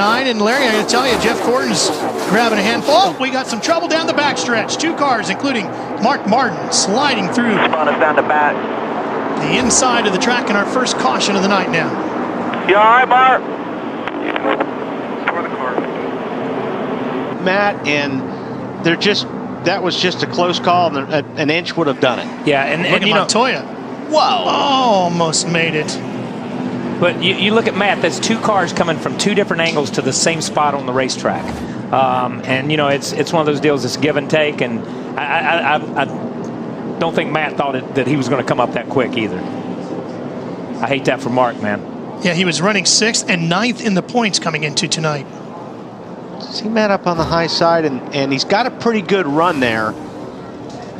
9. And Larry, I got to tell you, Jeff Gordon's grabbing a handful. Oh, we got some trouble down the backstretch. 2 cars, including Mark Martin, sliding through spun us down the back. The inside of the track in our first caution of the night now. You all right, Bart? Matt, and that was just a close call, and an inch would have done it. Yeah, and you know, Montoya. Whoa! Almost made it. But you look at Matt, there's 2 cars coming from 2 different angles to the same spot on the racetrack. And, you know, it's one of those deals that's give and take. And I don't think Matt thought that he was going to come up that quick either. I hate that for Mark, man. Yeah, he was running 6th and 9th in the points coming into tonight. See Matt up on the high side, and he's got a pretty good run there.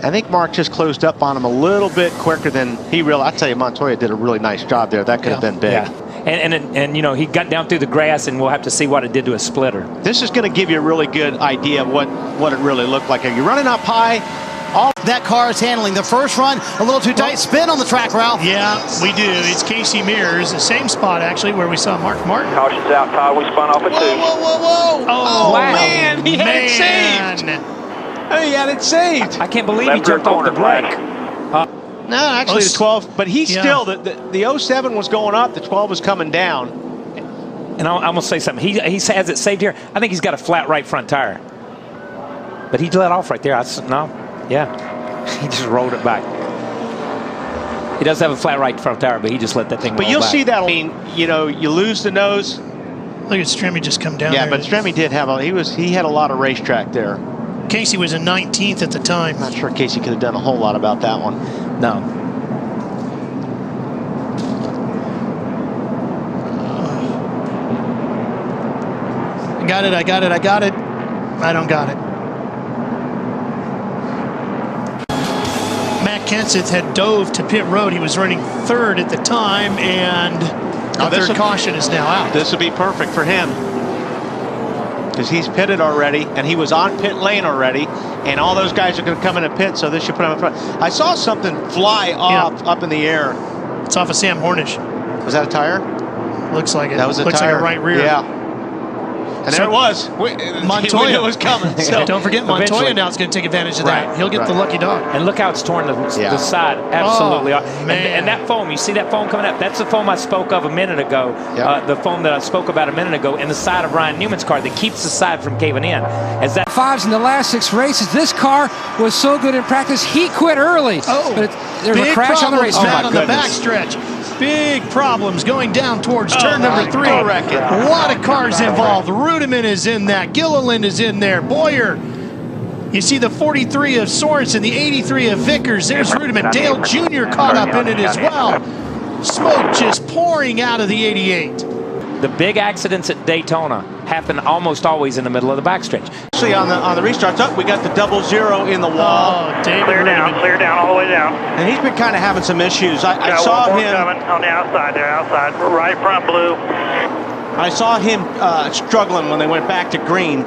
I think Mark just closed up on him a little bit quicker than he realized. I tell you, Montoya did a really nice job there. That could have been big. Yeah. And you know, he got down through the grass, and we'll have to see what it did to his splitter. This is going to give you a really good idea of what it really looked like. Are you running up high? That car is handling the first run a little too tight. Spin on the track, Ralph. Yeah, we do. It's Casey Mears, the same spot actually where we saw Mark Martin. Caution's out, Todd. We spun off at 2. Whoa! Oh, wow. Man, he had it saved. He had it saved. I can't believe he jumped off the brake. No, actually the 12, but he still, the 07 was going up, the 12 was coming down. And I'm going to say something. He has it saved here. I think he's got a flat right front tire. But he let off right there. He just rolled it back. He does have a flat right front tire, but he just let that thing roll back. But you'll see that, I mean, you know, you lose the nose. Look at Stremme just come down there. Yeah, but Stremme did have he had a lot of racetrack there. Casey was in 19th at the time. I'm not sure Casey could have done a whole lot about that one. No. I got it. I don't got it. Matt Kenseth had dove to pit road. He was running 3rd at the time, and the 3rd caution is now out. This would be perfect for him, because he's pitted already, and he was on pit lane already, and all those guys are going to come in a pit, so this should put him in front. I saw something fly off up in the air. It's off of Sam Hornish. Was that a tire? Looks like it. That was a Looks tire. like a right rear. Yeah. And there it was. Montoya was coming. So don't forget, Montoya now is going to take advantage of that. He'll get the lucky dog. And look how it's torn the side. Absolutely. Oh, man. And that foam, you see that foam coming up? That's the foam I spoke of a minute ago. Yep. The foam that I spoke about a minute ago in the side of Ryan Newman's car that keeps the side from caving in. As that 5s in the last 6 races. This car was so good in practice, he quit early. But there's a crash on the racetrack. On the backstretch. Big problems going down towards turn number 3. A lot of cars involved. Rudiman is in that. Gilliland is in there. Boyer. You see the 43 of Sorensen, the 83 of Vickers. There's Rudiman. Dale Jr. caught up in it as well. Smoke just pouring out of the 88. The big accidents at Daytona happen almost always in the middle of the backstretch. Actually, on the restarts, we got the 0-0 in the wall. Oh, David clear down all the way down. And he's been kind of having some issues. I saw him coming on the outside there, right front blue. I saw him struggling when they went back to green.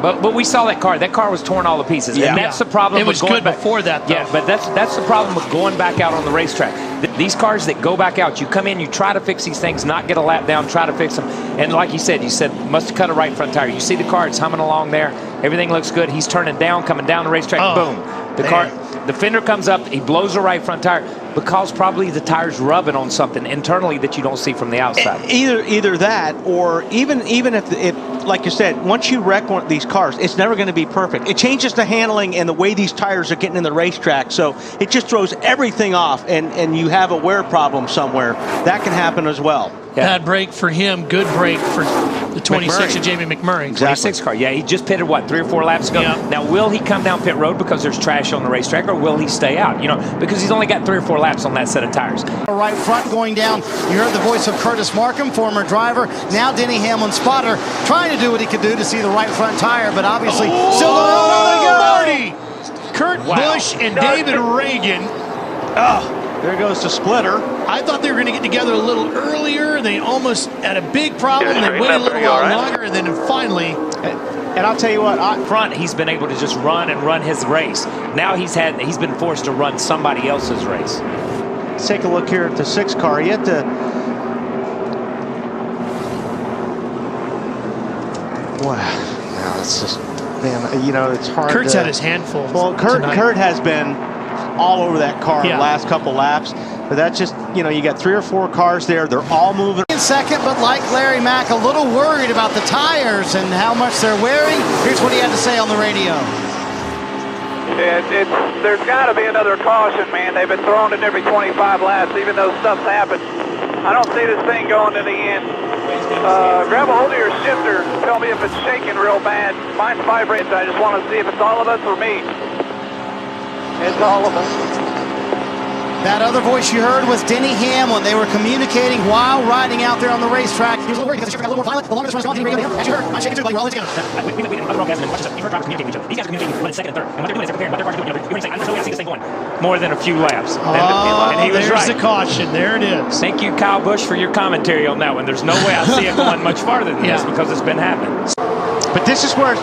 But we saw that car. That car was torn all to pieces. Yeah. And that's the problem. It was with going good back. before that, though. Yeah, but that's the problem with going back out on the racetrack. These cars that go back out, you come in, you try to fix these things, not get a lap down, try to fix them. And like you said must have cut a right front tire. You see the car, it's humming along there. Everything looks good. He's turning down, coming down the racetrack. Boom. The fender comes up. He blows the right front tire because probably the tire's rubbing on something internally that you don't see from the outside. Either that, or even if like you said, once you wreck one of these cars, it's never going to be perfect. It changes the handling and the way these tires are getting in the racetrack, so it just throws everything off, and you have a wear problem somewhere. That can happen as well. Yeah. Bad break for him, good break for the 26 of Jamie McMurray. Exactly. 26 car. Yeah, he just pitted, 3 or 4 laps ago. Yeah. Now, will he come down pit road because there's trash on the racetrack, or will he stay out? You know, because he's only got 3 or 4 laps on that set of tires. Right front going down. You heard the voice of Curtis Markham, former driver. Now Denny Hamlin, spotter, trying to do what he could do to see the right front tire, but obviously still going Kurt Busch and David Reagan. There goes the splitter. I thought they were going to get together a little earlier. They almost had a big problem. They waited a little while longer, and then finally. And I'll tell you what, front, he's been able to just run his race. Now he's been forced to run somebody else's race. Let's take a look here at the 6 car. You have to Wow. No, it's just, man, you know, it's hard. Kurt's had his handful. Well, Kurt has been all over that car the last couple laps. But that's just, you know, you got 3 or 4 cars there. They're all moving. In second, but like Larry Mack, a little worried about the tires and how much they're wearing. Here's what he had to say on the radio. There's got to be another caution, man. They've been throwing it every 25 laps, even though stuff's happened. I don't see this thing going to the end. Grab a hold of your shifter. Tell me if it's shaking real bad. Mine's vibrating. I just want to see if it's all of us or me. It's all of us. That other voice you heard was Denny Hamlin. They were communicating while riding out there on the racetrack. He was a little worried because the shifter got a little more violent. The longer this runs on, the radio, as you heard, I'm shaking too, buddy. We're all in together. We other guys and watch this. You've heard drivers communicating with each other. These guys are communicating with second and third. And what they're doing is they're preparing what their cars are doing. You're going to say, there's no way I see this thing going. More than a few laps. And he was right. There's the caution. There it is. Thank you, Kyle Busch, for your commentary on that one. There's no way I see it going much farther than this because it's been happening. But this is where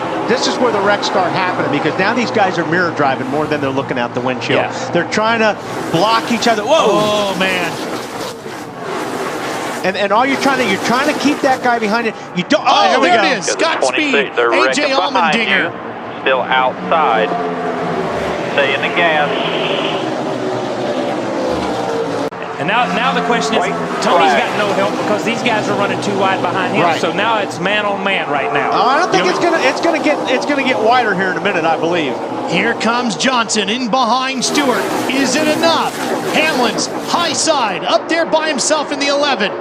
the wrecks start happening, because now these guys are mirror driving more than they're looking out the windshield. Yeah. They're trying to block each other. Whoa! Oh man! And all you're trying to keep that guy behind it. You don't. Oh, here we there go. it is. Scott Speed, AJ Allmendinger. Still outside. Stay in the gas. And now the question is, Tony's got no help because these guys are running too wide behind him. Right. So now it's man on man right now. I don't think it's gonna get wider here in a minute, I believe. Here comes Johnson in behind Stewart. Is it enough? Hamlin's high side up there by himself in the 11.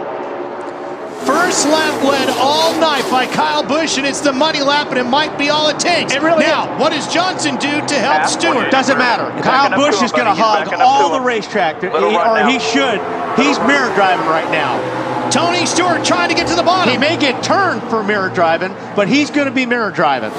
First lap led all night by Kyle Busch, and it's the money lap, and it might be all it takes. It really now, what does Johnson do to help Stewart? Doesn't matter. Kyle Busch is going to hog all the racetrack, or he should. He's mirror driving right now. Tony Stewart trying to get to the bottom. He may get turned for mirror driving, but he's going to be mirror driving.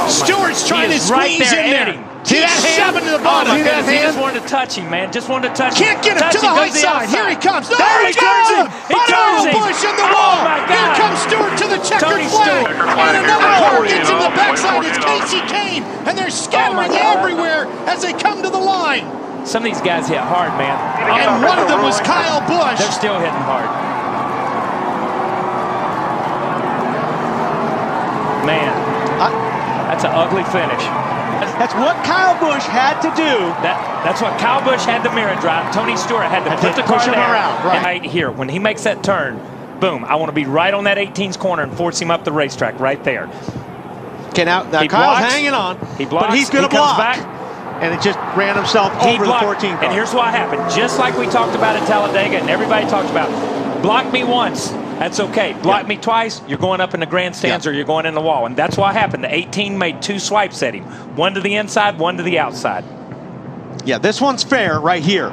Stewart's trying to squeeze in there. See that He's shoving to the bottom. See that He hand? just wanted to touch him, man. Just wanted to touch him. Can't get him to the high side. Here he comes. No, There he turns goes. him. He turns him. Busch in the Oh, wall. my God. Here comes Stewart to the checkered Tony flag. Stewart. And another car gets him the backside. It's Casey Kane. And they're scattering everywhere as they come to the line. Some of these guys hit hard, man. And one of them was Kyle Busch. They're still hitting hard. Man, that's an ugly finish. That's what Kyle Busch had to do. That's what Kyle Busch had to mirror drive. Tony Stewart had to put the car push him there. around, right. And right here, when he makes that turn, boom, I want to be right on that 18's corner and force him up the racetrack right there. Okay, now He Kyle's blocks. hanging on. He blocks. But he's going He to comes block. back. And it just ran himself He over the blocked. 14 car. And here's what happened. Just like we talked about at Talladega and everybody talked about, block me once. That's okay. Block me twice, you're going up in the grandstands or you're going in the wall. And that's what happened. The 18 made 2 swipes at him. One to the inside, one to the outside. Yeah, this one's fair right here.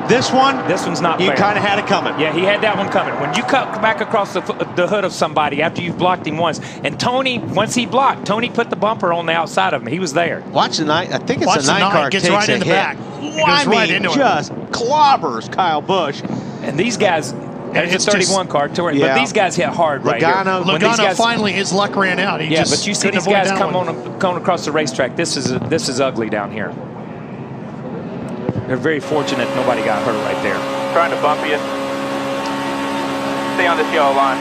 This one's not fair. You fair. kind of had it coming. Yeah, he had that one coming. When you cut back across the hood of somebody after you've blocked him once, and Tony, once he blocked, Tony put the bumper on the outside of him. He was there. Watch the 9. I think it's Watch a the 9 9 car gets takes right a in the hit. back. It goes right into it. Just clobbers Kyle Busch. And these guys, there's It's a 31 car, but these guys hit hard right here. When these Logano guys, finally, his luck ran out. He just but you see couldn't these avoid guys that one. coming across the racetrack. This is ugly down here. They're very fortunate nobody got hurt right there. Trying to bump you. Stay on this yellow line.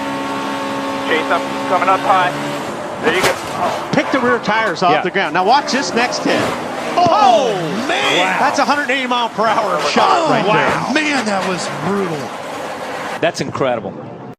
Chase them. Coming up high. There you go. Pick the rear tires off the ground. Now watch this next hit. Oh, man. Wow. That's a 180 mile per hour shot right there. Man, that was brutal. That's incredible.